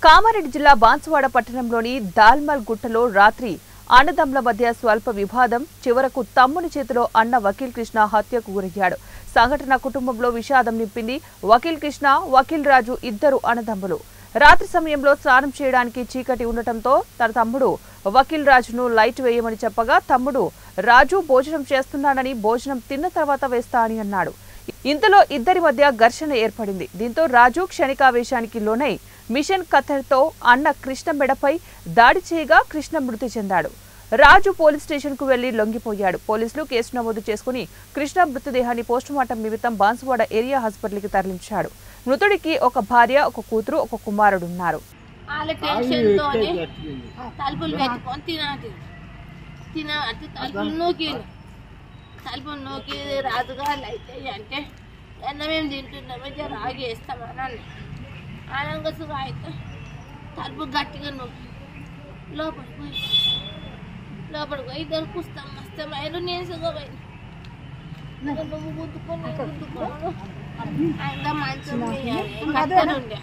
కామారెడ్డి జిల్లా బాన్సువాడ పట్టణంలోని దాల్మల్ గుట్టలో రాత్రి అన్నదమ్ముల మధ్య స్వల్ప వివాదం చివరకు తమ్ముని చేతిలో అన్న వకీల్ కృష్ణ హత్యకు గురయ్యాడు. సంఘటన కుటుంబంలో విషాదం నింపింది. వకీల్ కృష్ణ, వకీల్ రాజు ఇద్దరు అన్నదమ్ములు. రాత్రి సమయంలో స్నానం చేయడానికి చీకటి ఉండటంతో తన తమ్ముడు వకీల్ రాజును లైట్ వేయమని చెప్పగా తమ్ముడు రాజు భోజనం చేస్తున్నానని భోజనం తిన్న తర్వాత వేస్తా అని అన్నాడు. ఇంతలో ఇద్దరి మధ్య ఘర్షణ ఏర్పడింది. దీంతో రాజు క్షణికావేశానికి లోనై మిషన్ కత్తెరతో అన్న కృష్ణ మెడపై దాడి చేయగా కృష్ణ మృతి చెందాడు. రాజు పోలీస్ స్టేషన్ కు వెళ్లి లొంగిపోయాడు. పోలీసులు కేసు నమోదు చేసుకుని కృష్ణ మృతదేహాన్ని పోస్టుమార్టం నిమిత్తం బాన్సువాడ ఏరియా హాస్పిటల్కి తరలించాడు. మృతుడికి ఒక భార్య, ఒక కూతురు, ఒక కుమారుడు ఉన్నారు. తలుపులు నోకి రాజుగా అయితే అంటే మేము తింటున్నామో రాగి వేస్తామని అన్న ఆనంగసుగా అయితే తలుపు గట్టిగా నొక్కి లోపలికి పోయి ఇద్దరు పుస్తాం మస్తమైరు నేను సుఖపోయింది. నువ్వు గుద్దుకొని ఇంకా మంచిగా ఉండే